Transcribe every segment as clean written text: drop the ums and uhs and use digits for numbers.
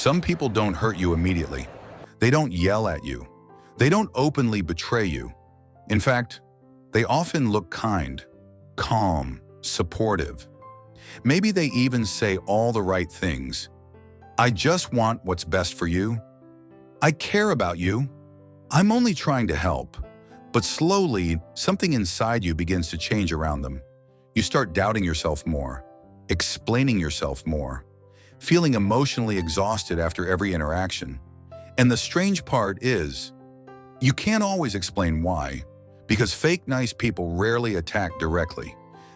Some people don't hurt you immediately. They don't yell at you. They don't openly betray you. In fact, they often look kind, calm, supportive. Maybe they even say all the right things. I just want what's best for you. I care about you. I'm only trying to help. But slowly, something inside you begins to change around them. You start doubting yourself more, explaining yourself more, feeling emotionally exhausted after every interaction. And the strange part is, you can't always explain why, because fake nice people rarely attack directly.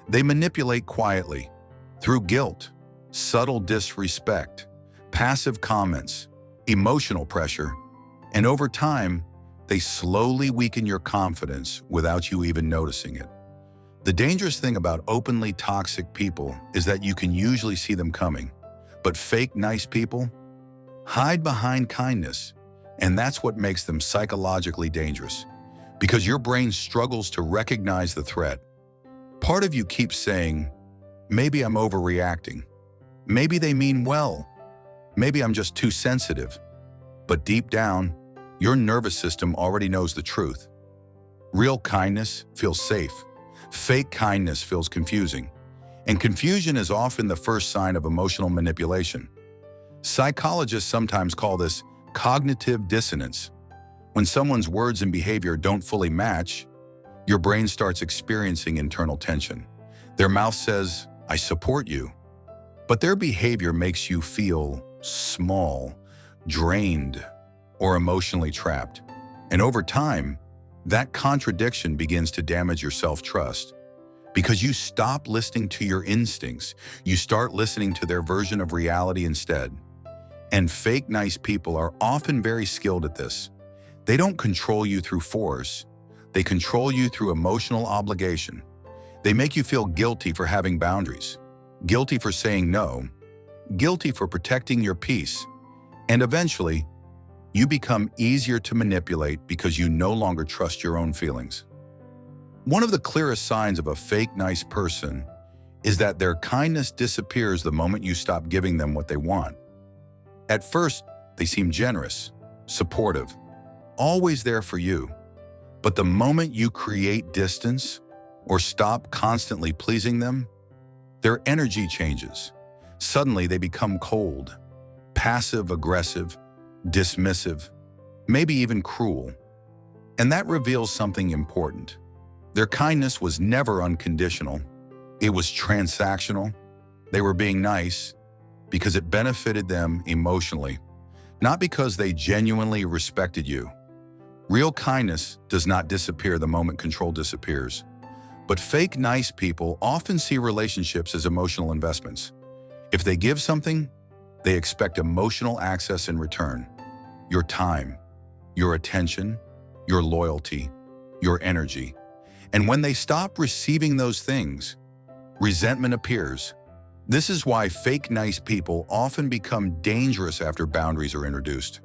They manipulate quietly, through guilt, subtle disrespect, passive comments, emotional pressure, and over time, they slowly weaken your confidence without you even noticing it. The dangerous thing about openly toxic people is that you can usually see them coming, but fake nice people hide behind kindness, and that's what makes them psychologically dangerous, because your brain struggles to recognize the threat. Part of you keeps saying, maybe I'm overreacting. Maybe they mean well. Maybe I'm just too sensitive. But deep down, your nervous system already knows the truth. Real kindness feels safe. Fake kindness feels confusing. And confusion is often the first sign of emotional manipulation. Psychologists sometimes call this cognitive dissonance. When someone's words and behavior don't fully match, your brain starts experiencing internal tension. Their mouth says, I support you, but their behavior makes you feel small, drained, or emotionally trapped. And over time, that contradiction begins to damage your self-trust because you stop listening to your instincts. You start listening to their version of reality instead. And fake nice people are often very skilled at this. They don't control you through force. They control you through emotional obligation. They make you feel guilty for having boundaries, guilty for saying no, guilty for protecting your peace, and eventually, you become easier to manipulate because you no longer trust your own feelings. One of the clearest signs of a fake nice person is that their kindness disappears the moment you stop giving them what they want. At first, they seem generous, supportive, always there for you. But the moment you create distance or stop constantly pleasing them, their energy changes. Suddenly, they become cold, passive-aggressive, dismissive, maybe even cruel. And that reveals something important. Their kindness was never unconditional. It was transactional. They were being nice because it benefited them emotionally, not because they genuinely respected you. Real kindness does not disappear the moment control disappears. But fake nice people often see relationships as emotional investments. If they give something, they expect emotional access in return. Your time, your attention, your loyalty, your energy. And when they stop receiving those things, resentment appears. This is why fake nice people often become dangerous after boundaries are introduced.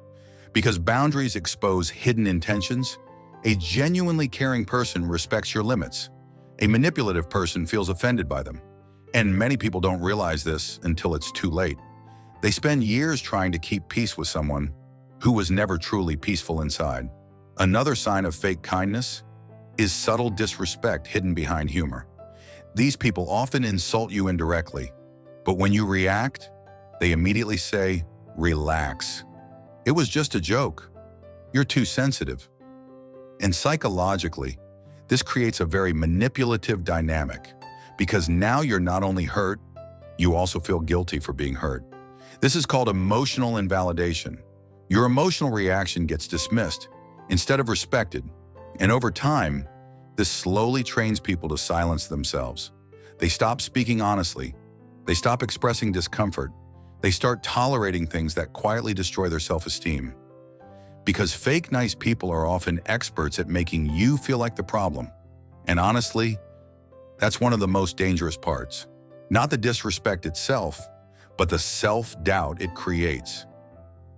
Because boundaries expose hidden intentions, a genuinely caring person respects your limits. A manipulative person feels offended by them. And many people don't realize this until it's too late. They spend years trying to keep peace with someone who was never truly peaceful inside. Another sign of fake kindness is subtle disrespect hidden behind humor. These people often insult you indirectly, but when you react, they immediately say, relax. It was just a joke. You're too sensitive. And psychologically, this creates a very manipulative dynamic because now you're not only hurt, you also feel guilty for being hurt. This is called emotional invalidation. Your emotional reaction gets dismissed instead of respected. And over time, this slowly trains people to silence themselves. They stop speaking honestly. They stop expressing discomfort. They start tolerating things that quietly destroy their self-esteem. Because fake nice people are often experts at making you feel like the problem. And honestly, that's one of the most dangerous parts. Not the disrespect itself, but the self-doubt it creates.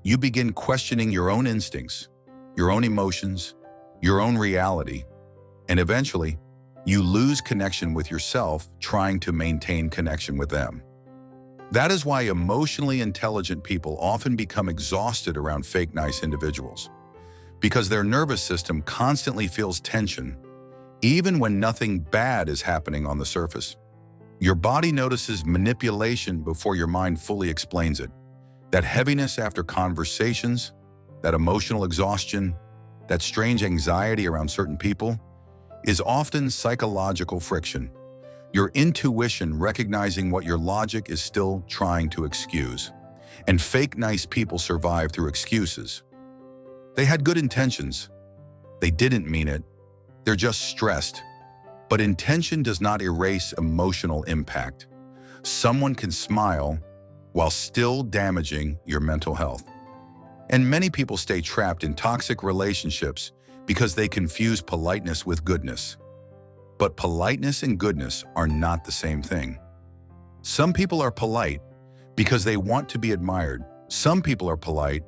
You begin questioning your own instincts, your own emotions, your own reality, and eventually, you lose connection with yourself trying to maintain connection with them. That is why emotionally intelligent people often become exhausted around fake nice individuals, because their nervous system constantly feels tension, even when nothing bad is happening on the surface. Your body notices manipulation before your mind fully explains it. That heaviness after conversations, that emotional exhaustion, that strange anxiety around certain people is often psychological friction. Your intuition recognizing what your logic is still trying to excuse. And fake nice people survive through excuses. They had good intentions. They didn't mean it. They're just stressed. But intention does not erase emotional impact. Someone can smile while still damaging your mental health. And many people stay trapped in toxic relationships because they confuse politeness with goodness. But politeness and goodness are not the same thing. Some people are polite because they want to be admired. Some people are polite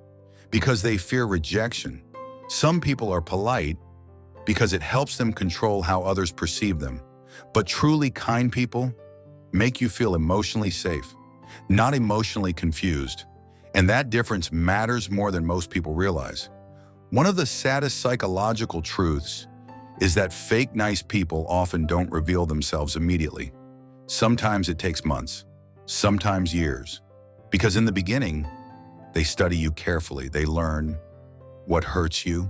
because they fear rejection. Some people are polite because it helps them control how others perceive them. But truly kind people make you feel emotionally safe, not emotionally confused. And that difference matters more than most people realize. One of the saddest psychological truths is that fake nice people often don't reveal themselves immediately. Sometimes it takes months, sometimes years. Because in the beginning, they study you carefully. They learn what hurts you,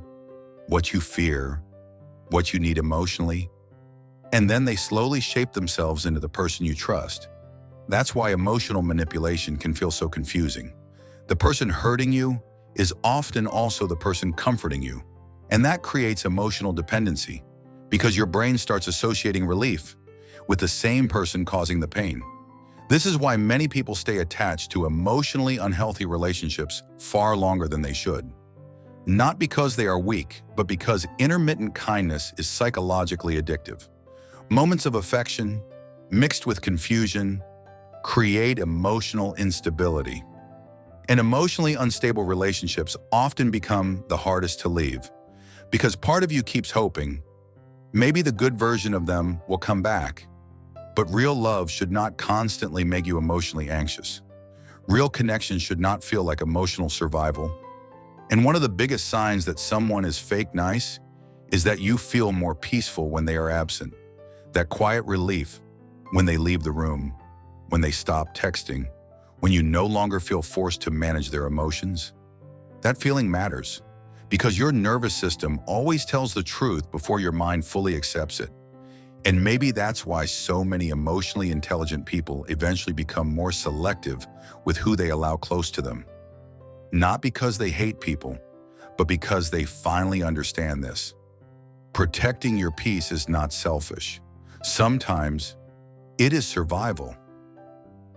what you fear, what you need emotionally, and then they slowly shape themselves into the person you trust. That's why emotional manipulation can feel so confusing. The person hurting you is often also the person comforting you, and that creates emotional dependency because your brain starts associating relief with the same person causing the pain. This is why many people stay attached to emotionally unhealthy relationships far longer than they should. Not because they are weak, but because intermittent kindness is psychologically addictive. Moments of affection, mixed with confusion, create emotional instability. And emotionally unstable relationships often become the hardest to leave, because part of you keeps hoping, maybe the good version of them will come back. But real love should not constantly make you emotionally anxious. Real connection should not feel like emotional survival. And one of the biggest signs that someone is fake nice is that you feel more peaceful when they are absent. That quiet relief when they leave the room, when they stop texting, when you no longer feel forced to manage their emotions. That feeling matters because your nervous system always tells the truth before your mind fully accepts it. And maybe that's why so many emotionally intelligent people eventually become more selective with who they allow close to them. Not because they hate people, but because they finally understand this. Protecting your peace is not selfish. Sometimes it is survival.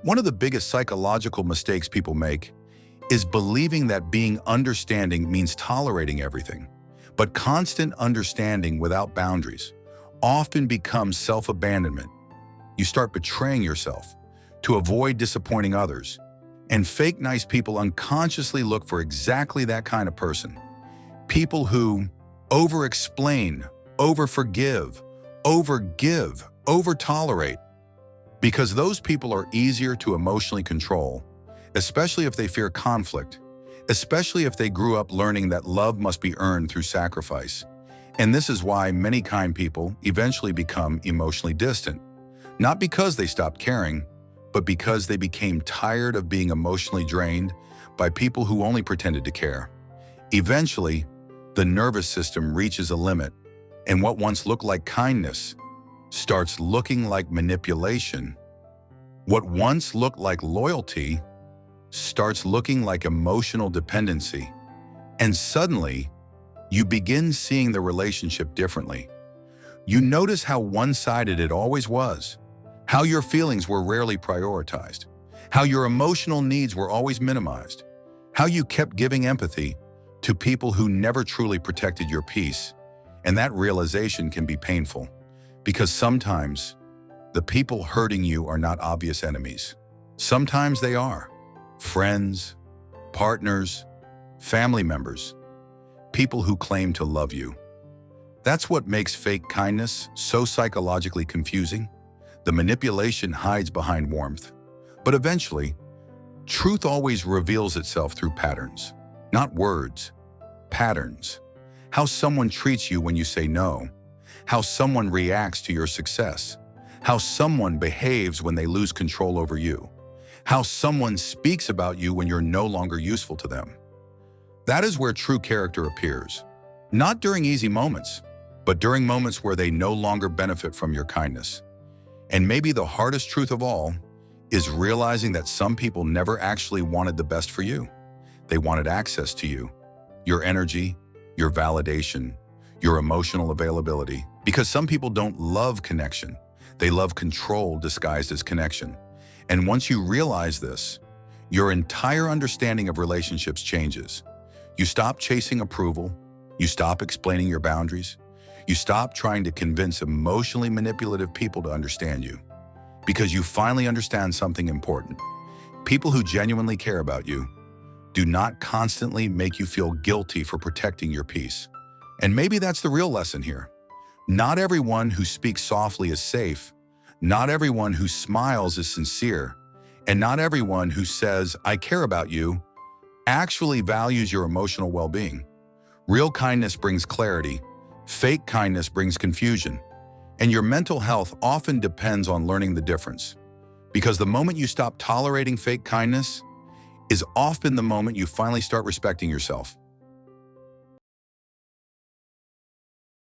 One of the biggest psychological mistakes people make is believing that being understanding means tolerating everything. But constant understanding without boundaries often becomes self-abandonment. You start betraying yourself to avoid disappointing others. And fake nice people unconsciously look for exactly that kind of person. People who over-explain, over-forgive, over-give, over-tolerate. Because those people are easier to emotionally control, especially if they fear conflict, especially if they grew up learning that love must be earned through sacrifice. And this is why many kind people eventually become emotionally distant. Not because they stopped caring, but because they became tired of being emotionally drained by people who only pretended to care. Eventually, the nervous system reaches a limit, and what once looked like kindness starts looking like manipulation. What once looked like loyalty starts looking like emotional dependency. And suddenly, you begin seeing the relationship differently. You notice how one-sided it always was, how your feelings were rarely prioritized, how your emotional needs were always minimized, how you kept giving empathy to people who never truly protected your peace. And that realization can be painful, because sometimes the people hurting you are not obvious enemies. Sometimes they are. Friends, partners, family members, people who claim to love you. That's what makes fake kindness so psychologically confusing. The manipulation hides behind warmth, but eventually, Truth always reveals itself through patterns, not words. Patterns. How someone treats you when you say no. How someone reacts to your success. How someone behaves when they lose control over you. How someone speaks about you when you're no longer useful to them. That is where true character appears. Not during easy moments, but during moments where they no longer benefit from your kindness. And maybe the hardest truth of all is realizing that some people never actually wanted the best for you. They wanted access to you, your energy, your validation, your emotional availability. Because some people don't love connection. They love control disguised as connection. And once you realize this, your entire understanding of relationships changes. You stop chasing approval. You stop explaining your boundaries. You stop trying to convince emotionally manipulative people to understand you. Because you finally understand something important. People who genuinely care about you do not constantly make you feel guilty for protecting your peace. And maybe that's the real lesson here. Not everyone who speaks softly is safe. Not everyone who smiles is sincere. And not everyone who says, "I care about you," actually values your emotional well-being. Real kindness brings clarity. Fake kindness brings confusion. And your mental health often depends on learning the difference. Because the moment you stop tolerating fake kindness is often the moment you finally start respecting yourself.